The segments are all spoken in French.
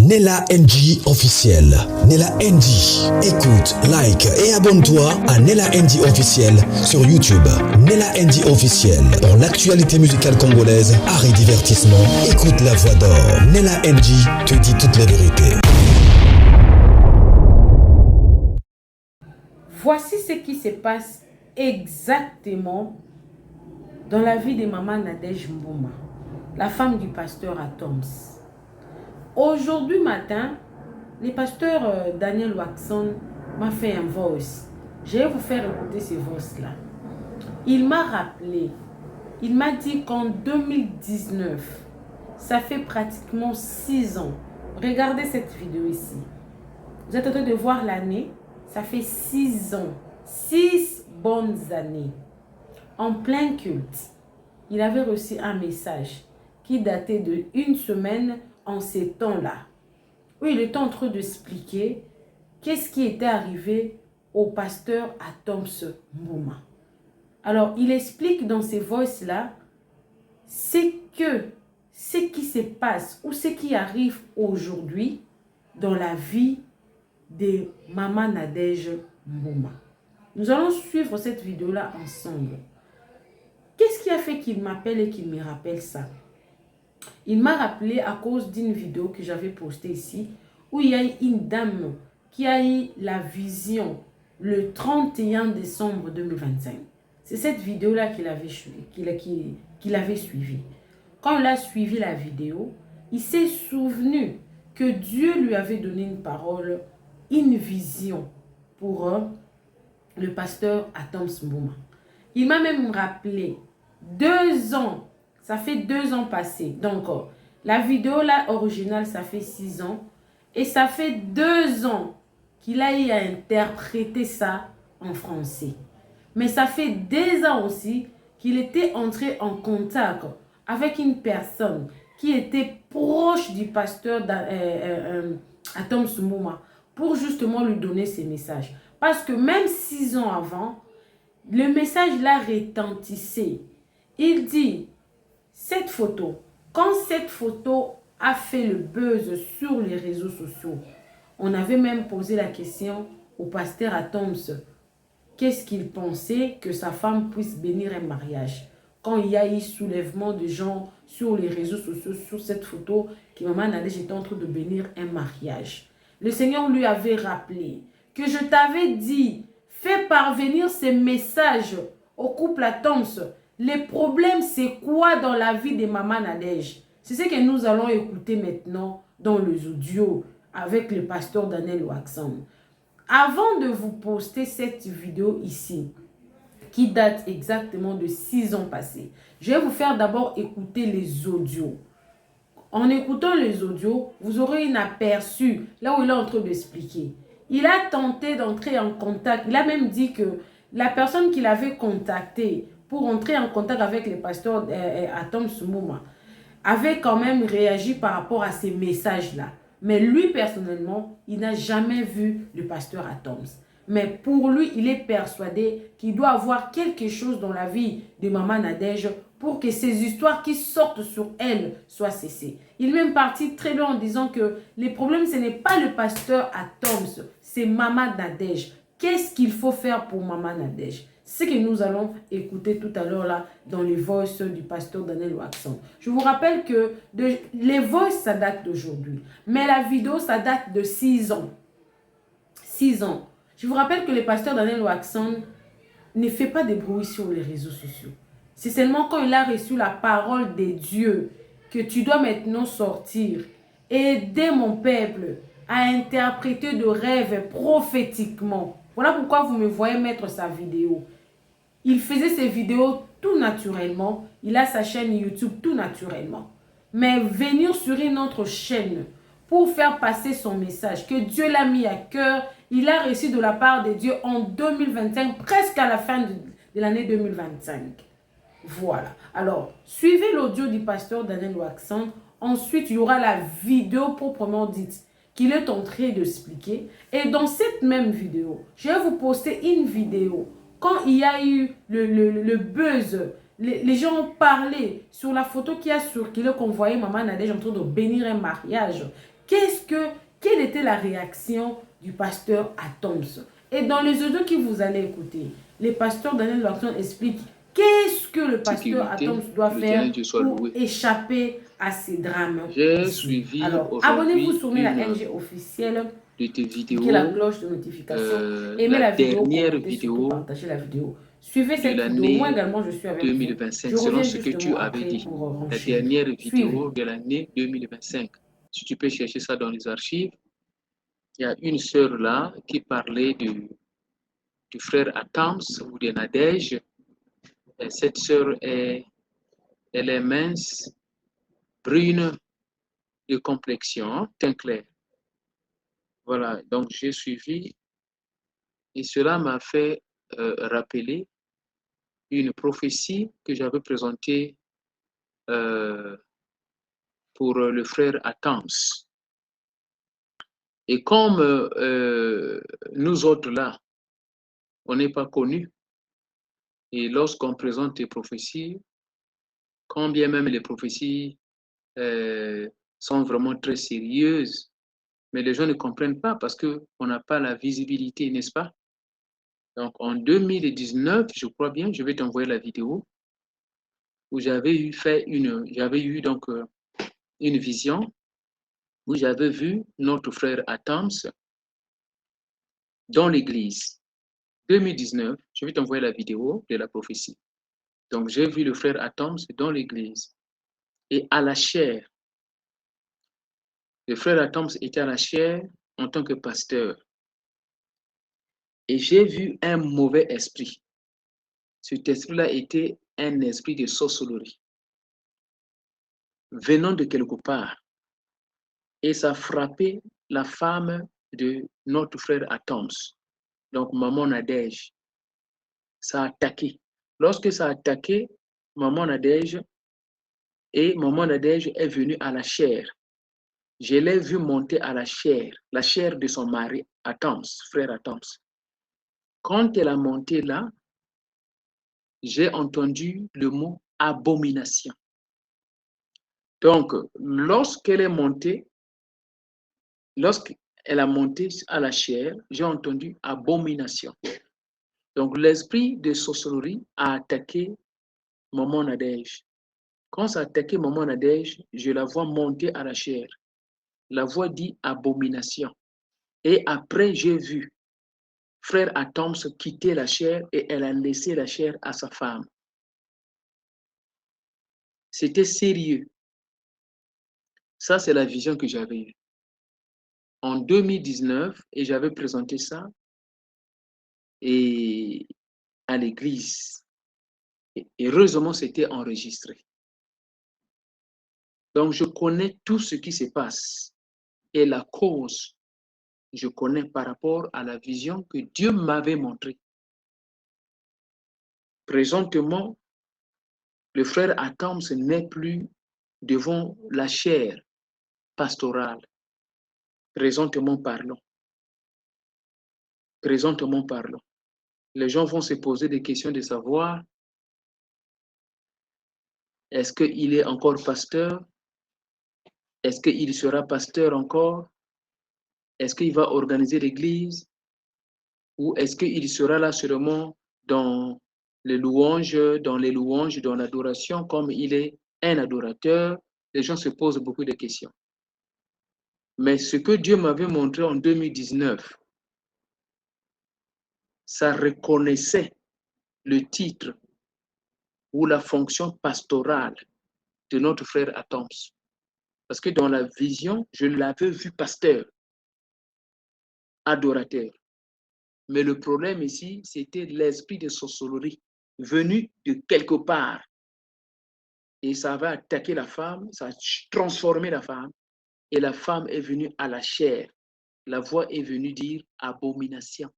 Nella NG officiel. Nella NG. Écoute, like et abonne-toi à Nella NG officiel sur YouTube. Nella NG officiel. Pour l'actualité musicale congolaise, art et divertissement, écoute la voix d'or. Nella NG te dit toutes les vérités. Voici ce qui se passe exactement dans la vie de maman Nadège Mbouma, la femme du pasteur Atoms. Aujourd'hui matin, le pasteur Daniel Watson m'a fait un voice. Je vais vous faire écouter ce voice-là. Il m'a rappelé, il m'a dit qu'en 2019, ça fait pratiquement 6 ans. Regardez cette vidéo ici. Vous êtes en train de voir l'année. Ça fait 6 ans. 6 bonnes années. En plein culte, il avait reçu un message qui datait de 1 semaine en ces temps-là, où il était en train d'expliquer qu'est-ce qui était arrivé au pasteur Atoms Mbouma. Alors, il explique dans ces voices-là ce qui se passe ou ce qui arrive aujourd'hui dans la vie de Maman Nadège Mbouma. Nous allons suivre cette vidéo-là ensemble. Qu'est-ce qui a fait qu'il m'appelle et qu'il me rappelle ça? Il m'a rappelé à cause d'une vidéo que j'avais postée ici, où il y a une dame qui a eu la vision le 31 décembre 2025. C'est cette vidéo-là qu'il avait suivie. Quand il a suivi la vidéo, il s'est souvenu que Dieu lui avait donné une parole, une vision pour le pasteur Atoms Mbouma. Il m'a même rappelé 2 ans, ça fait 2 ans passés. Donc, la vidéo là originale, ça fait 6 ans. Et ça fait 2 ans qu'il a eu à interpréter ça en français. Mais ça fait 2 ans aussi qu'il était entré en contact avec une personne qui était proche du pasteur Atoms Mbouma pour justement lui donner ces messages. Parce que même 6 ans avant, le message là retentissait. Il dit, cette photo, quand cette photo a fait le buzz sur les réseaux sociaux, on avait même posé la question au pasteur Atoms, qu'est-ce qu'il pensait que sa femme puisse bénir un mariage? Quand il y a eu soulèvement de gens sur les réseaux sociaux, sur cette photo, que Maman Nadège était en train de bénir un mariage. Le Seigneur lui avait rappelé que je t'avais dit, fais parvenir ces messages au couple Atoms. Les problèmes, c'est quoi dans la vie de Maman Nadège? C'est ce que nous allons écouter maintenant dans les audios avec le pasteur Daniel Watson. Avant de vous poster cette vidéo ici, qui date exactement de 6 ans passés, je vais vous faire d'abord écouter les audios. En écoutant les audios, vous aurez un aperçu là où il est en train d'expliquer. Il a tenté d'entrer en contact. Il a même dit que la personne qu'il avait contactée pour entrer en contact avec le pasteur Atoms Mbouma avait quand même réagi par rapport à ces messages-là. Mais lui, personnellement, il n'a jamais vu le pasteur Atoms. Mais pour lui, il est persuadé qu'il doit avoir quelque chose dans la vie de Maman Nadège pour que ces histoires qui sortent sur elle soient cessées. Il est même parti très loin en disant que les problèmes, ce n'est pas le pasteur Atoms, c'est Maman Nadège. Qu'est-ce qu'il faut faire pour Maman Nadège? C'est ce que nous allons écouter tout à l'heure là dans les voices du pasteur Daniel Watson. Je vous rappelle que les voices, ça date d'aujourd'hui. Mais la vidéo, ça date de 6 ans. 6 ans. Je vous rappelle que le pasteur Daniel Watson ne fait pas de bruit sur les réseaux sociaux. C'est seulement quand il a reçu la parole de Dieu que tu dois maintenant sortir et aider mon peuple à interpréter de rêves prophétiquement. Voilà pourquoi vous me voyez mettre sa vidéo. Il faisait ses vidéos tout naturellement. Il a sa chaîne YouTube tout naturellement. Mais venir sur une autre chaîne pour faire passer son message que Dieu l'a mis à cœur, il a reçu de la part de Dieu en 2025, presque à la fin de l'année 2025. Voilà. Alors, suivez l'audio du pasteur Daniel Watson. Ensuite, il y aura la vidéo proprement dite qu'il est en train d'expliquer. Et dans cette même vidéo, je vais vous poster une vidéo. Quand il y a eu le buzz, les gens ont parlé sur la photo qui a circulé qu'on voyait Maman Nadège en train de bénir un mariage. quelle était la réaction du pasteur Atoms? Et dans les audios que vous allez écouter, le pasteur Daniel Lorton explique qu'est-ce que le pasteur Atoms doit faire pour échapper à ces drames. J'ai suivi Alors, abonnez-vous sur la NG officielle, de tes vidéos, cliquez la cloche de notification, aimez la vidéo, commentez, surtout partagez la vidéo. Suivez cette vidéo. Moi également, je suis avec 2025, vous. Je selon reviens ce que tu avais dit. La dernière vidéo de l'année 2025. Si tu peux chercher ça dans les archives, il y a une sœur là qui parlait du frère Atams ou de Nadège. Et cette sœur elle est mince, brune, de complexion, teint clair. Voilà, donc j'ai suivi et cela m'a fait rappeler une prophétie que j'avais présentée pour le frère Atams. Et comme nous autres là, on n'est pas connus, et lorsqu'on présente des prophéties, quand bien même les prophéties sont vraiment très sérieuses, mais les gens ne comprennent pas parce qu'on n'a pas la visibilité, n'est-ce pas? Donc en 2019, je crois bien, je vais t'envoyer la vidéo où j'avais eu donc une vision où j'avais vu notre frère Atams dans l'église. 2019, je vais t'envoyer la vidéo de la prophétie. Donc j'ai vu le frère Atams dans l'église et à la chair. Le frère Atams était à la chair en tant que pasteur. Et j'ai vu un mauvais esprit. Cet esprit-là était un esprit de sorcellerie, venant de quelque part. Et ça frappait la femme de notre frère Atams, donc maman Nadège. Ça a attaqué. Lorsque ça a attaqué maman Nadège, et maman Nadège est venue à la chair. Je l'ai vu monter à la chair de son mari, Atams, frère Atams. Quand elle a monté là, j'ai entendu le mot abomination. Donc, lorsqu'elle a monté à la chair, j'ai entendu abomination. Donc, l'esprit de sorcellerie a attaqué maman Nadège. Quand ça a attaqué maman Nadège, je la vois monter à la chair. La voix dit abomination. Et après, j'ai vu frère Atams quitter la chair et elle a laissé la chair à sa femme. C'était sérieux. Ça, c'est la vision que j'avais eue en 2019 et j'avais présenté ça et à l'église. Et heureusement, c'était enregistré. Donc, je connais tout ce qui se passe et la cause, je connais par rapport à la vision que Dieu m'avait montrée. Présentement, le frère Atams n'est plus devant la chair pastorale. Présentement parlons. Présentement parlons. Les gens vont se poser des questions de savoir est-ce qu'il est encore pasteur? Est-ce qu'il sera pasteur encore? Est-ce qu'il va organiser l'église? Ou est-ce qu'il sera là seulement dans les louanges, dans l'adoration, comme il est un adorateur? Les gens se posent beaucoup de questions. Mais ce que Dieu m'avait montré en 2019, ça reconnaissait le titre ou la fonction pastorale de notre frère Atams. Parce que dans la vision, je l'avais vu pasteur, adorateur. Mais le problème ici, c'était l'esprit de sorcellerie venu de quelque part. Et ça va attaquer la femme, ça a transformé la femme. Et la femme est venue à la chair. La voix est venue dire abomination.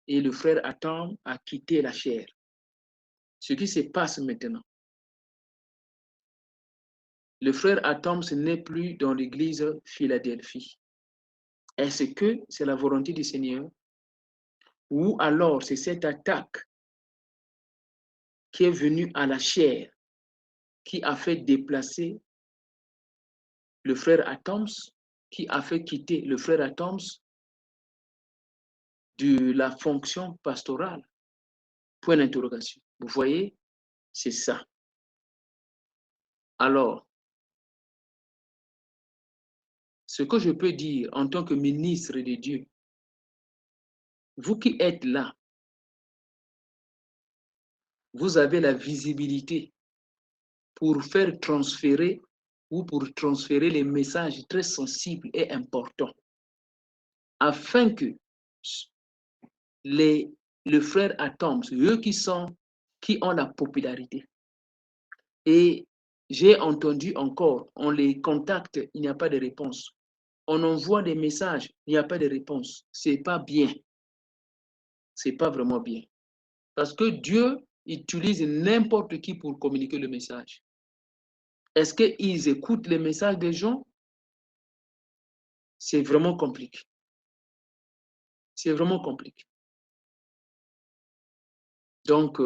Et le frère Attam a quitté la chair. Ce qui se passe maintenant. Le frère Attam n'est plus dans l'église Philadelphie. Est-ce que c'est la volonté du Seigneur? Ou alors c'est cette attaque qui est venue à la chair qui a fait déplacer le frère Atams qui a fait quitter le frère Atoms de la fonction pastorale? Point d'interrogation. Vous voyez, c'est ça. Alors, ce que je peux dire en tant que ministre de Dieu, vous qui êtes là, vous avez la visibilité pour faire transférer ou pour transférer les messages très sensibles et importants afin que le frère Atoms, eux qui ont la popularité, et j'ai entendu encore, on les contacte, il n'y a pas de réponse. On envoie des messages, il n'y a pas de réponse. C'est pas bien. C'est pas vraiment bien. Parce que Dieu utilise n'importe qui pour communiquer le message. Est-ce qu'ils écoutent les messages des gens? C'est vraiment compliqué. C'est vraiment compliqué. Donc,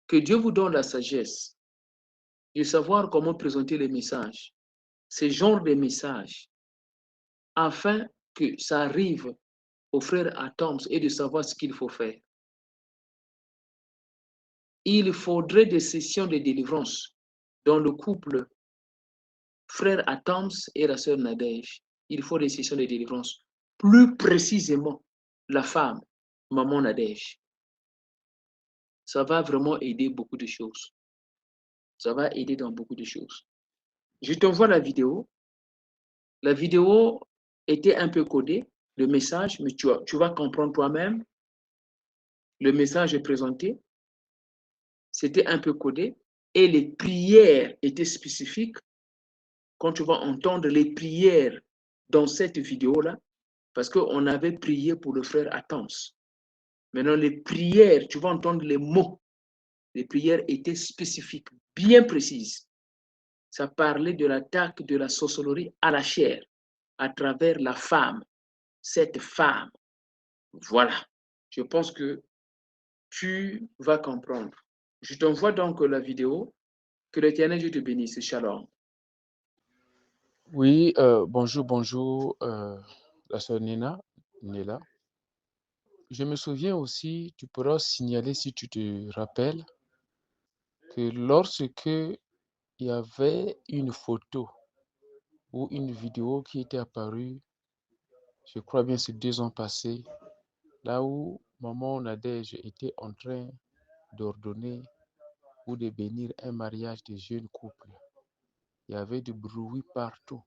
que Dieu vous donne la sagesse de savoir comment présenter les messages, ce genre de messages, afin que ça arrive aux frères Atoms et de savoir ce qu'il faut faire. Il faudrait des sessions de délivrance dans le couple frère Atoms et la sœur Nadège. Il faut des sessions de délivrance. Plus précisément, la femme, maman Nadège. Ça va vraiment aider beaucoup de choses. Ça va aider dans beaucoup de choses. Je t'envoie la vidéo. La vidéo était un peu codée, le message, mais tu vas comprendre toi-même. Le message est présenté. C'était un peu codé et les prières étaient spécifiques. Quand tu vas entendre les prières dans cette vidéo-là, parce qu'on avait prié pour le frère Atoms. Maintenant, les prières, tu vas entendre les mots. Les prières étaient spécifiques, bien précises. Ça parlait de l'attaque de la sorcellerie à la chair, à travers la femme, cette femme. Voilà. Je pense que tu vas comprendre. Je t'envoie donc la vidéo. Que l'Éternel Dieu te bénisse. Shalom. Oui, bonjour, la sœur Nela. Je me souviens aussi, tu pourras signaler si tu te rappelles, que lorsque il y avait une photo ou une vidéo qui était apparue, je crois bien c'est 2 ans passés, là où maman Nadège était en train d'ordonner ou de bénir un mariage de jeunes couples. Il y avait du bruit partout.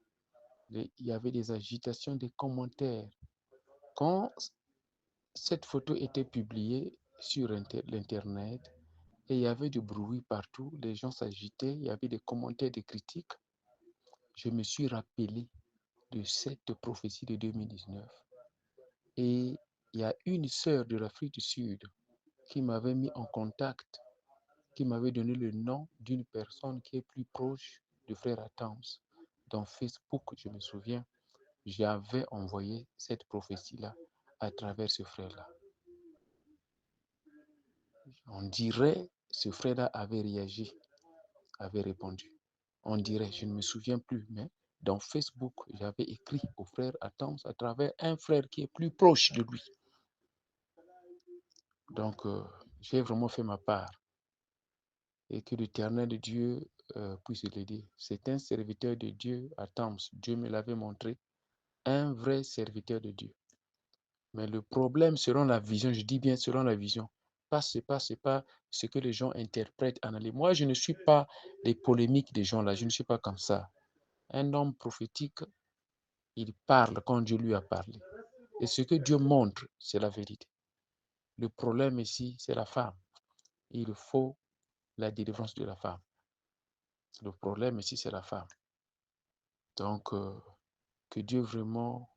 Il y avait des agitations, des commentaires. Quand cette photo était publiée sur l'Internet et il y avait du bruit partout, les gens s'agitaient, il y avait des commentaires, des critiques. Je me suis rappelé de cette prophétie de 2019 et il y a une sœur de l'Afrique du Sud qui m'avait mis en contact, qui m'avait donné le nom d'une personne qui est plus proche du frère Atoms. Dans Facebook, je me souviens, j'avais envoyé cette prophétie-là à travers ce frère-là. On dirait ce frère-là avait réagi, avait répondu. On dirait, je ne me souviens plus, mais dans Facebook, j'avais écrit au frère Atoms à travers un frère qui est plus proche de lui. Donc, j'ai vraiment fait ma part. Et que l'Éternel de Dieu puisse l'aider. C'est un serviteur de Dieu, Atoms. Dieu me l'avait montré. Un vrai serviteur de Dieu. Mais le problème, selon la vision, je dis bien selon la vision, c'est pas ce que les gens interprètent, analysent. Moi, je ne suis pas les polémiques des gens là, je ne suis pas comme ça. Un homme prophétique, il parle quand Dieu lui a parlé. Et ce que Dieu montre, c'est la vérité. Le problème ici, c'est la femme. Il faut la délivrance de la femme. Le problème ici, c'est la femme. Donc, que Dieu vraiment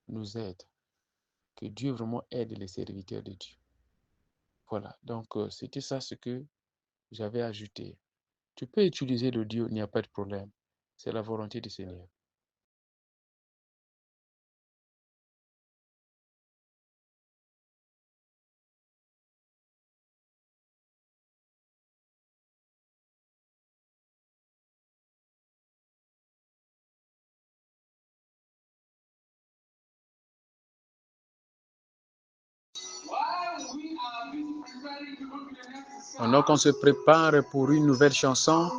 nous aide. Que Dieu vraiment aide les serviteurs de Dieu. Voilà, donc c'était ça ce que j'avais ajouté. Tu peux utiliser l'audio, il n'y a pas de problème. C'est la volonté du Seigneur. Pendant qu'on se prépare pour une nouvelle chanson,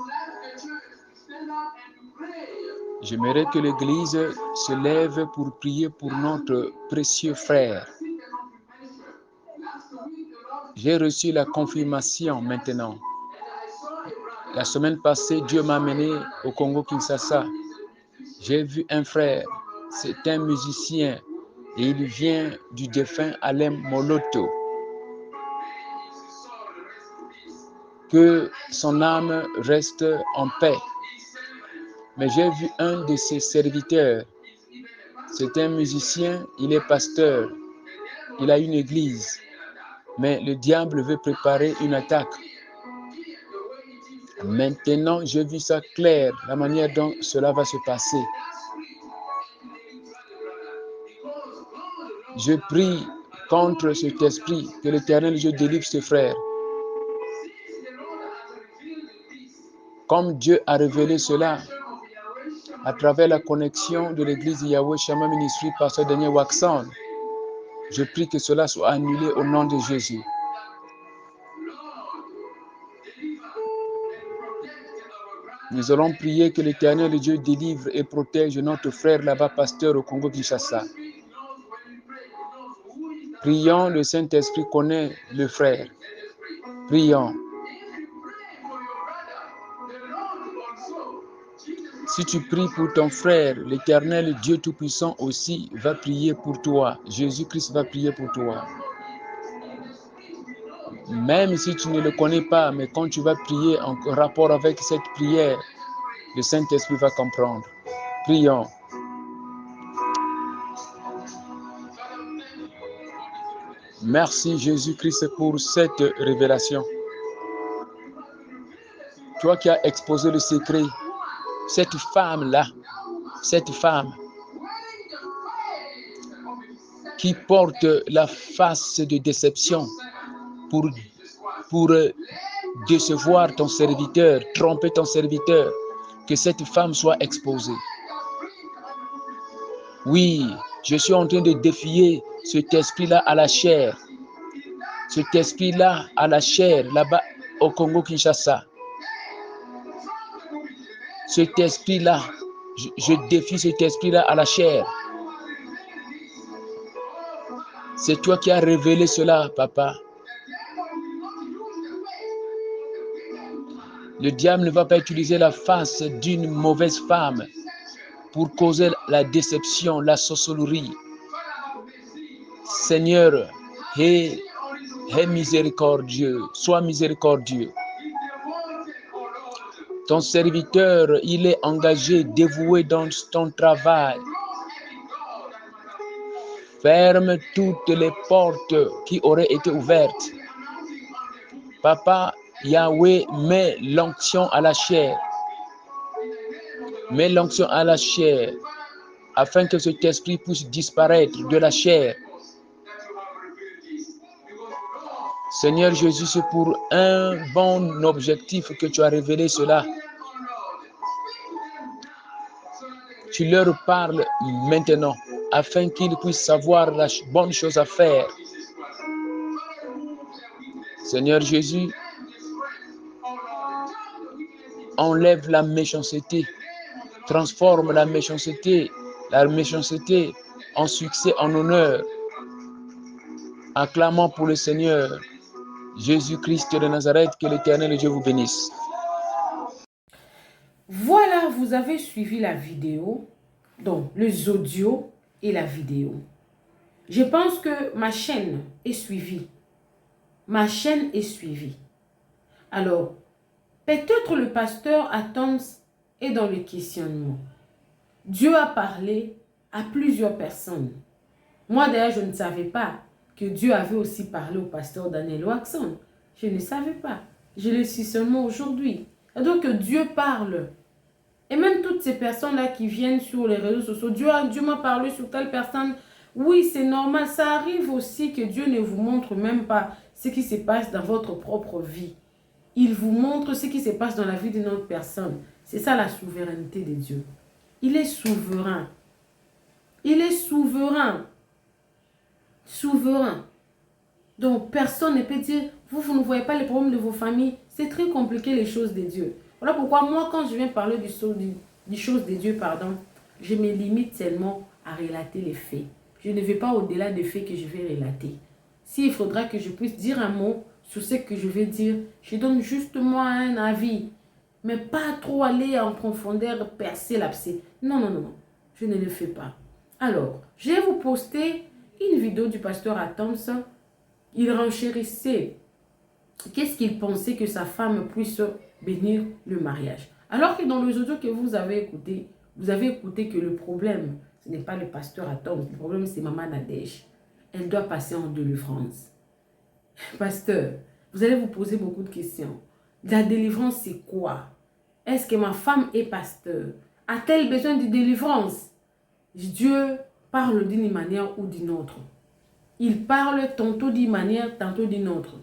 j'aimerais que l'Église se lève pour prier pour notre précieux frère. J'ai reçu la confirmation maintenant. La semaine passée, Dieu m'a amené au Congo-Kinshasa. J'ai vu un frère, c'est un musicien et il vient du défunt Alain Moloto. Que son âme reste en paix. Mais j'ai vu un de ses serviteurs. C'est un musicien, il est pasteur. Il a une église. Mais le diable veut préparer une attaque. Maintenant, j'ai vu ça clair, la manière dont cela va se passer. Je prie contre cet esprit, que l'Éternel Dieu délivre ce frère. Comme Dieu a révélé cela à travers la connexion de l'église Yahweh Shammah Ministry par ce dernier Waxon, je prie que cela soit annulé au nom de Jésus. Nous allons prier que l'Éternel Dieu délivre et protège notre frère là-bas, pasteur au Congo-Kinshasa. Prions, le Saint-Esprit connaît le frère. Prions. Si tu pries pour ton frère, l'Éternel Dieu Tout-Puissant aussi va prier pour toi. Jésus-Christ va prier pour toi. Même si tu ne le connais pas, mais quand tu vas prier en rapport avec cette prière, le Saint-Esprit va comprendre. Prions. Merci Jésus-Christ pour cette révélation. Toi qui as exposé le secret, cette femme-là, cette femme qui porte la face de déception pour décevoir ton serviteur, tromper ton serviteur, que cette femme soit exposée. Oui, je suis en train de défier cet esprit-là à la chair. Cet esprit-là à la chair, là-bas au Congo-Kinshasa. Cet esprit-là, je défie cet esprit-là à la chair. C'est toi qui as révélé cela, papa. Le diable ne va pas utiliser la face d'une mauvaise femme pour causer la déception, la sorcellerie. Seigneur, aie miséricordieux, sois miséricordieux. Ton serviteur, il est engagé, dévoué dans ton travail. Ferme toutes les portes qui auraient été ouvertes. Papa, Yahweh, mets l'onction à la chair. Mets l'onction à la chair, afin que cet esprit puisse disparaître de la chair. Seigneur Jésus, c'est pour un bon objectif que tu as révélé cela. Tu leur parles maintenant, afin qu'ils puissent savoir la bonne chose à faire. Seigneur Jésus, enlève la méchanceté, transforme la méchanceté en succès, en honneur. Acclamons pour le Seigneur Jésus-Christ de Nazareth, que l'Éternel Dieu vous bénisse. Voilà, vous avez suivi la vidéo, donc les audios et la vidéo. Je pense que ma chaîne est suivie. Ma chaîne est suivie. Alors, peut-être le pasteur Adams est dans le questionnement. Dieu a parlé à plusieurs personnes. Moi, d'ailleurs, je ne savais pas que Dieu avait aussi parlé au pasteur Daniel Waxon. Je ne savais pas. Je le suis seulement aujourd'hui. Et donc, Dieu parle. Et même toutes ces personnes-là qui viennent sur les réseaux sociaux, Dieu m'a parlé sur telle personne. Oui, c'est normal. Ça arrive aussi que Dieu ne vous montre même pas ce qui se passe dans votre propre vie. Il vous montre ce qui se passe dans la vie d'une autre personne. C'est ça la souveraineté de Dieu. Il est souverain. Il est souverain. Souverain. Donc, personne ne peut dire, Vous ne voyez pas les problèmes de vos familles. C'est très compliqué les choses de Dieu. Voilà pourquoi moi, quand je viens parler des choses de Dieu, pardon, je me limite seulement à relater les faits. Je ne vais pas au-delà des faits que je vais relater. S'il faudra que je puisse dire un mot sur ce que je vais dire, je donne justement un avis. Mais pas trop aller en profondeur, percer l'abcès. Non, non, non, non. Je ne le fais pas. Alors, je vais vous poster une vidéo du pasteur Atoms. Il renchérissait. Qu'est-ce qu'il pensait que sa femme puisse bénir le mariage? Alors que dans les audios que vous avez écouté que le problème, ce n'est pas le pasteur Atoms. Le problème, c'est Maman Nadège. Elle doit passer en délivrance. Pasteur, vous allez vous poser beaucoup de questions. La délivrance, c'est quoi? Est-ce que ma femme est pasteur? A-t-elle besoin de délivrance? Dieu parle d'une manière ou d'une autre. Il parle tantôt d'une manière, tantôt d'une autre.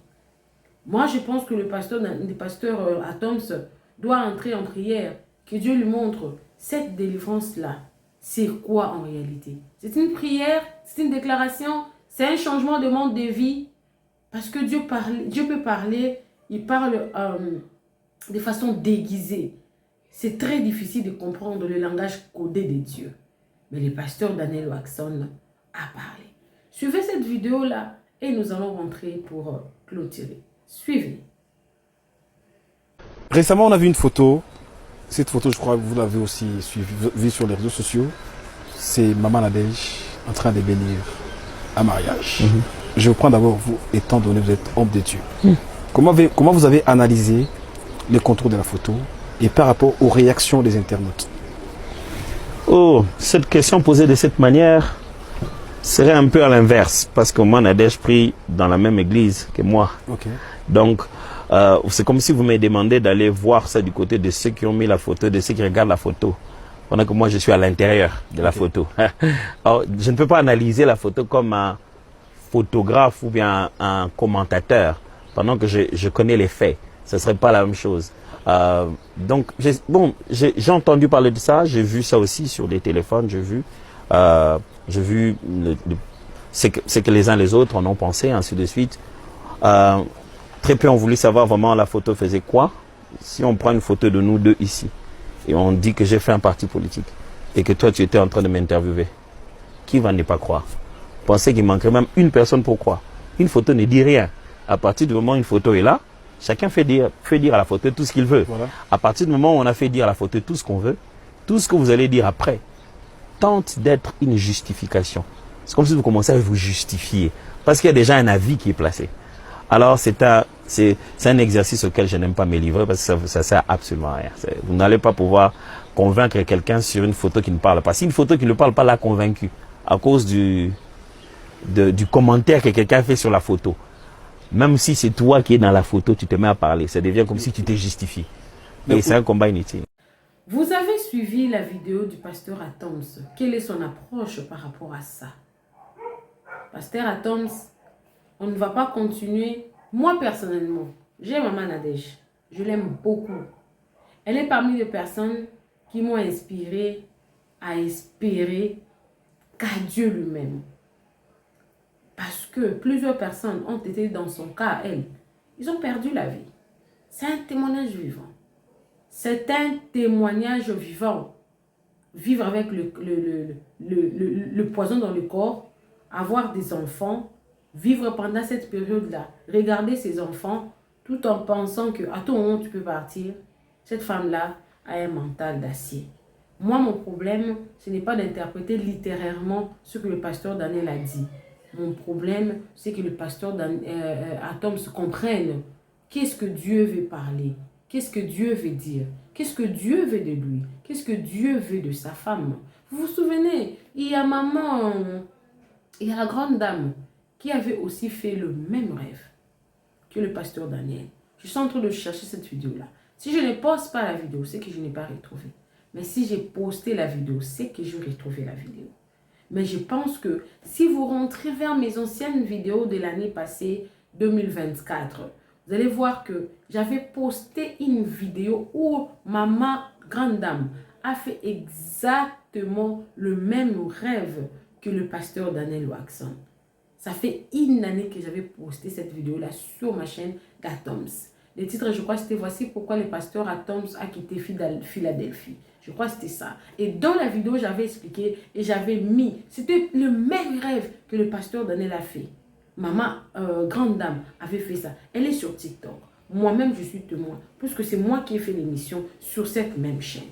Moi, je pense que le pasteur Atoms doit entrer en prière, que Dieu lui montre cette délivrance-là. C'est quoi en réalité? C'est une prière, c'est une déclaration, c'est un changement de mode de vie. Parce que Dieu peut parler, il parle de façon déguisée. C'est très difficile de comprendre le langage codé de Dieu. Mais le pasteur Daniel Waxon a parlé. Suivez cette vidéo-là et nous allons rentrer pour clôturer. Suivez. Récemment, on a vu une photo. Cette photo, je crois que vous l'avez aussi vue sur les réseaux sociaux. C'est Maman Nadège en train de bénir un mariage. Je vous prends d'abord, vous, étant donné que vous êtes homme de Dieu. Comment vous avez analysé les contours de la photo et par rapport aux réactions des internautes? Oh, cette question posée de cette manière serait un peu à l'inverse, parce que moi, Nadège prie dans la même église que moi. Okay. Donc, c'est comme si vous me demandez d'aller voir ça du côté de ceux qui ont mis la photo, de ceux qui regardent la photo, pendant que moi, je suis à l'intérieur de la photo. Alors, je ne peux pas analyser la photo comme un photographe ou bien un commentateur, pendant que je connais les faits. Ce ne serait pas la même chose. Donc, j'ai entendu parler de ça, j'ai vu ça aussi sur les téléphones, j'ai vu ce que les uns les autres en ont pensé, ainsi de suite. Très peu ont voulu savoir vraiment la photo faisait quoi. Si on prend une photo de nous deux ici, et on dit que j'ai fait un parti politique, et que toi tu étais en train de m'interviewer, qui va ne pas croire? Pensez qu'il manquerait même une personne pour croire. Une photo ne dit rien. À partir du moment où une photo est là, chacun fait dire à la photo tout ce qu'il veut. Voilà. À partir du moment où on a fait dire à la photo tout ce qu'on veut, tout ce que vous allez dire après tente d'être une justification. C'est comme si vous commencez à vous justifier. Parce qu'il y a déjà un avis qui est placé. Alors c'est un exercice auquel je n'aime pas me livrer parce que ça sert absolument à rien. Vous n'allez pas pouvoir convaincre quelqu'un sur une photo qui ne parle pas. Si une photo qui ne parle pas l'a convaincu à cause du commentaire que quelqu'un fait sur la photo, même si c'est toi qui es dans la photo, tu te mets à parler. Ça devient comme si tu t'es justifié. Et c'est un combat inutile. Vous avez suivi la vidéo du pasteur Atoms. Quelle est son approche par rapport à ça? Pasteur Atoms, on ne va pas continuer. Moi, personnellement, j'ai Maman Nadège. Je l'aime beaucoup. Elle est parmi les personnes qui m'ont inspiré à espérer qu'à Dieu lui-même. Parce que plusieurs personnes ont été dans son cas, elle. Ils ont perdu la vie. C'est un témoignage vivant. C'est un témoignage vivant. Vivre avec le poison dans le corps, avoir des enfants, vivre pendant cette période-là, regarder ses enfants, tout en pensant que à tout moment tu peux partir. Cette femme-là a un mental d'acier. Moi, mon problème, ce n'est pas d'interpréter littérairement ce que le pasteur Daniel a dit. Mon problème, c'est que le pasteur Atoms comprenne qu'est-ce que Dieu veut parler, qu'est-ce que Dieu veut dire, qu'est-ce que Dieu veut de lui, qu'est-ce que Dieu veut de sa femme. Vous vous souvenez, il y a maman, il y a la grande dame qui avait aussi fait le même rêve que le pasteur Daniel. Je suis en train de chercher cette vidéo-là. Si je ne poste pas la vidéo, c'est que je n'ai pas retrouvé. Mais si j'ai posté la vidéo, c'est que j'ai retrouvé la vidéo. Mais je pense que si vous rentrez vers mes anciennes vidéos de l'année passée, 2024, vous allez voir que j'avais posté une vidéo où maman, grande dame, a fait exactement le même rêve que le pasteur Daniel Waxon. Ça fait une année que j'avais posté cette vidéo-là sur ma chaîne d'Atoms. Le titre, je crois, c'était « Voici pourquoi le pasteur Atoms a quitté Philadelphie ». Je crois que c'était ça. Et dans la vidéo, j'avais expliqué et j'avais mis, c'était le même rêve que le pasteur Daniel a fait. Maman, grande dame, avait fait ça. Elle est sur TikTok. Moi-même, je suis témoin, puisque c'est moi qui ai fait l'émission sur cette même chaîne.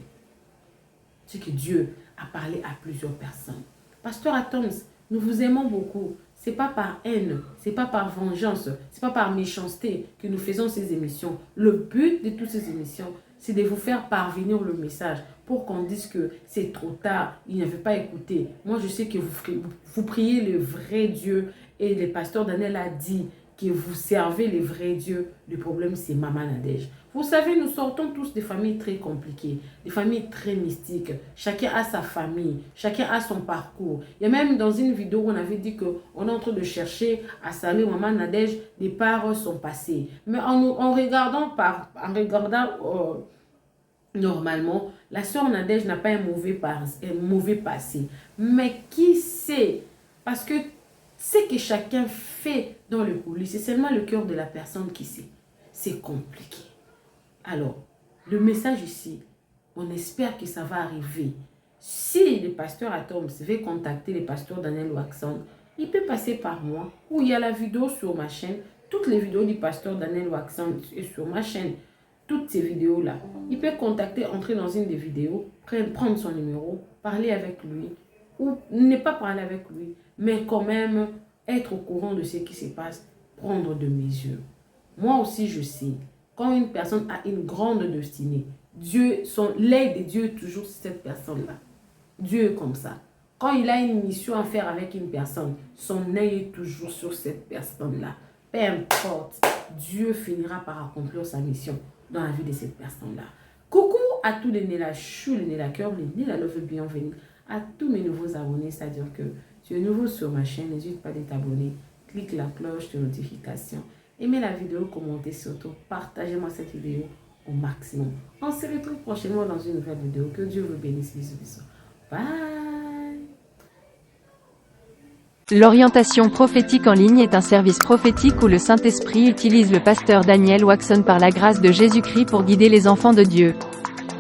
C'est que Dieu a parlé à plusieurs personnes. Pasteur Atoms, nous vous aimons beaucoup. Ce n'est pas par haine, ce n'est pas par vengeance, ce n'est pas par méchanceté que nous faisons ces émissions. Le but de toutes ces émissions, c'est de vous faire parvenir le message pour qu'on dise que c'est trop tard, il n'avait pas écouté. Moi, je sais que vous priez le vrai Dieu et le pasteur Daniel a dit que vous servez le vrai Dieu. Le problème, c'est Maman Nadège. Vous savez, nous sortons tous des familles très compliquées, des familles très mystiques. Chacun a sa famille, chacun a son parcours. Il y a même dans une vidéo où on avait dit qu'on est en train de chercher à saluer Maman Nadège des par son passé. Mais en regardant normalement, la sœur Nadège n'a pas un mauvais passé. Mais qui sait? Parce que ce que chacun fait dans le coulisses, c'est seulement le cœur de la personne qui sait. C'est compliqué. Alors, le message ici, on espère que ça va arriver. Si le pasteur Atoms veut contacter le pasteur Daniel Waxon, il peut passer par moi, où il y a la vidéo sur ma chaîne. Toutes les vidéos du pasteur Daniel Waxon sont sur ma chaîne. Toutes ces vidéos-là. Il peut contacter, entrer dans une des vidéos, prendre son numéro, parler avec lui, ou ne pas parler avec lui, mais quand même être au courant de ce qui se passe, prendre de mesures. Moi aussi, je sais, quand une personne a une grande destinée, l'œil de Dieu est toujours sur cette personne-là. Dieu est comme ça. Quand il a une mission à faire avec une personne, son œil est toujours sur cette personne-là. Peu importe, Dieu finira par accomplir sa mission dans la vie de cette personne-là. Coucou à tous les Nela Chou, les Nela Cœur, les Nela Love, bienvenue à tous mes nouveaux abonnés. C'est-à-dire que tu es nouveau sur ma chaîne, n'hésite pas de t'abonner. Clique la cloche de notification. Aimez la vidéo, commentez surtout. Partagez-moi cette vidéo au maximum. On se retrouve prochainement dans une nouvelle vidéo. Que Dieu vous bénisse. Bisous, bisous. Bye. L'orientation prophétique en ligne est un service prophétique où le Saint-Esprit utilise le pasteur Daniel Waxon par la grâce de Jésus-Christ pour guider les enfants de Dieu.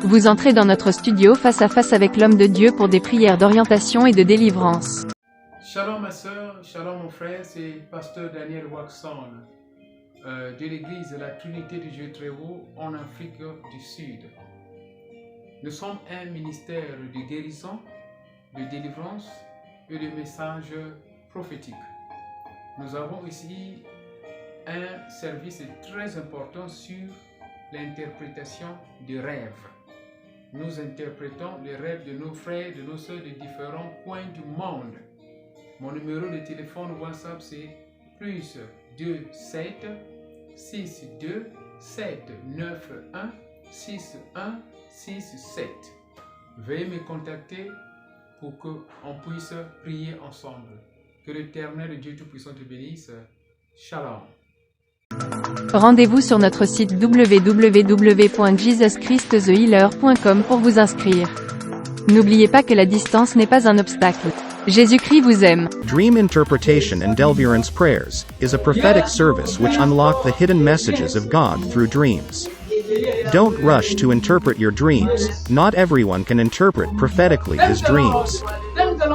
Vous entrez dans notre studio face à face avec l'homme de Dieu pour des prières d'orientation et de délivrance. Shalom ma soeur, shalom mon frère, c'est pasteur Daniel Waxon de l'église La Trinité du Dieu très haut en Afrique du Sud. Nous sommes un ministère de guérison, de délivrance et de messages prophétiques. Nous avons ici un service très important sur l'interprétation des rêves. Nous interprétons les rêves de nos frères, de nos soeurs de différents coins du monde. Mon numéro de téléphone WhatsApp c'est plus 27 62 791 6167. Veuillez me contacter pour qu'on puisse prier ensemble. Que l'Éternel Dieu Tout-Puissant te bénisse. Shalom. Rendez-vous sur notre site www.jesuschristthehealer.com pour vous inscrire. N'oubliez pas que la distance n'est pas un obstacle. Jésus-Christ vous aime. Dream Interpretation and Deliverance Prayers is a prophetic service which unlock the hidden messages of God through dreams. Don't rush to interpret your dreams. Not everyone can interpret prophetically his dreams.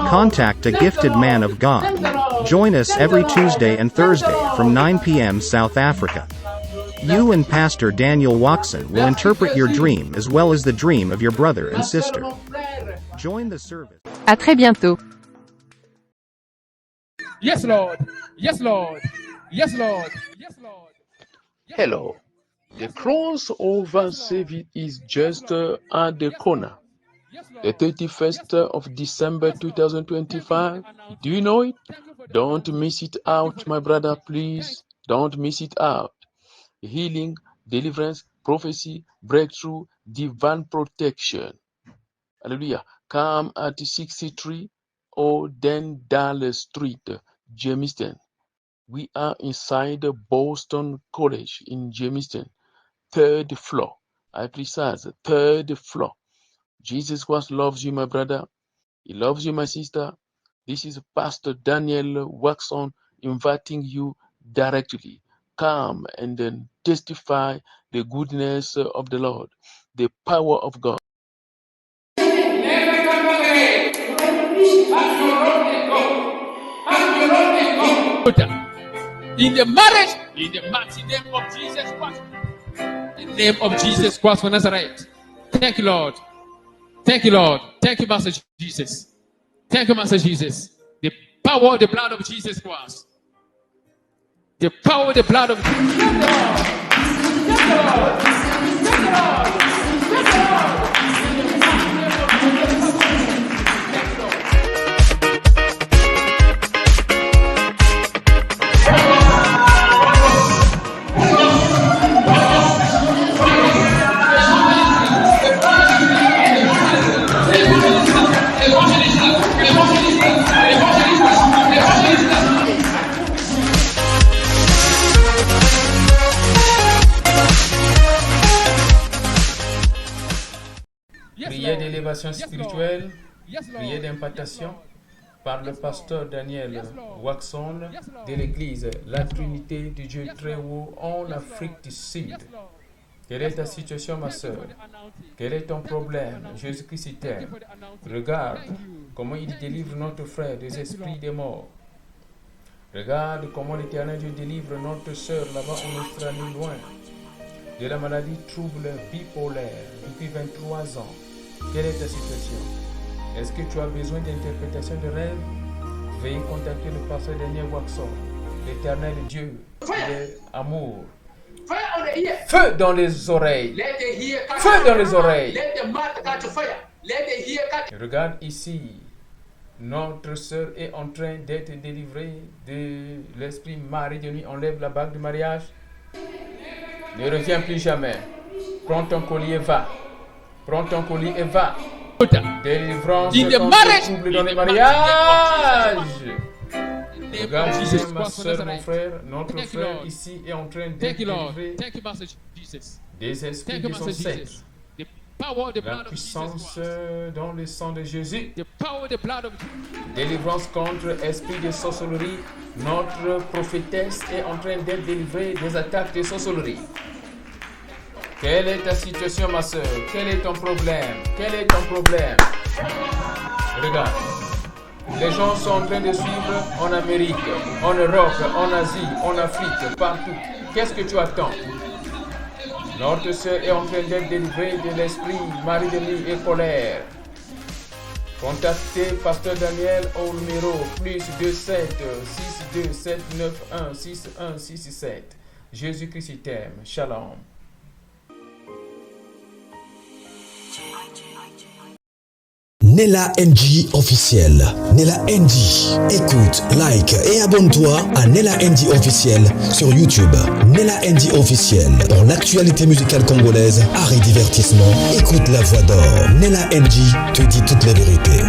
Contact a gifted man of God. Join us every Tuesday and Thursday from 9 p.m. South Africa. You and Pastor Daniel Waxon will interpret your dream as well as the dream of your brother and sister. Join the service. À très bientôt. Yes, Lord. Yes, Lord. Yes, Lord. Yes, Lord. Hello. The crossover service is just at the corner. The 31st of December 2025. Do you know it? Don't miss it out, my brother, please. Don't miss it out. Healing, deliverance, prophecy, breakthrough, divine protection. Hallelujah. Come at 63 Odendale Street, Jamestown. We are inside Boston College in Jamestown, 3rd floor. I precise, 3rd floor. Jesus Christ loves you, my brother. He loves you, my sister. This is Pastor Daniel Waxon inviting you directly. Come and then testify the goodness of the Lord, the power of God. In the marriage, in the mighty name of Jesus Christ. In the name of Jesus Christ of Nazareth. Thank you, Lord. Thank you, Lord. Thank you, Master Jesus. Thank you, Master Jesus. The power of the blood of Jesus Christ. The power of the blood of Jesus. Prière d'élévation spirituelle, prière d'implantation par le pasteur Daniel Waxon de l'église La Trinité du Dieu très haut en Afrique du Sud. Quelle est ta situation, ma soeur? Quel est ton problème? Jésus-Christ t'aime. Regarde comment il délivre notre frère des esprits des morts. Regarde comment l'Éternel Dieu délivre notre soeur là-bas en Australie loin de la maladie trouble bipolaire depuis 23 ans. Quelle est ta situation? Est-ce que tu as besoin d'interprétation de rêve? Veuillez contacter le pasteur Daniel Waxon. L'Éternel Dieu, il est amour. Feu dans les oreilles. Feu dans les oreilles. Regarde ici. Notre sœur est en train d'être délivrée de l'esprit mari de nuit. Enlève la bague du mariage. Ne reviens plus jamais. Prends ton collier et va. Prends ton collier et va. Délivrance contre trouble dans les mariages. Regarde, ma soeur, mon frère, notre frère ici est en train d'être délivré des esprits de son sexe. La puissance dans le sang de Jésus. Délivrance contre esprit de sorcellerie. Notre prophétesse est en train d'être délivrée des attaques de sorcellerie. Quelle est ta situation, ma soeur? Quel est ton problème? Quel est ton problème? Regarde. Les gens sont en train de suivre en Amérique, en Europe, en Asie, en Afrique, partout. Qu'est-ce que tu attends? Notre sœur est en train d'être délivrée de l'esprit, mari de nuit et colère. Contactez Pasteur Daniel au numéro +27 62 791 6167. Jésus-Christ t'aime. Shalom. Nella NG officiel. Nella NG. Écoute, like et abonne-toi à Nella NG officiel sur YouTube. Nella NG officiel. Pour l'actualité musicale congolaise, art et divertissement, écoute la voix d'or. Nella NG te dit toutes les vérités.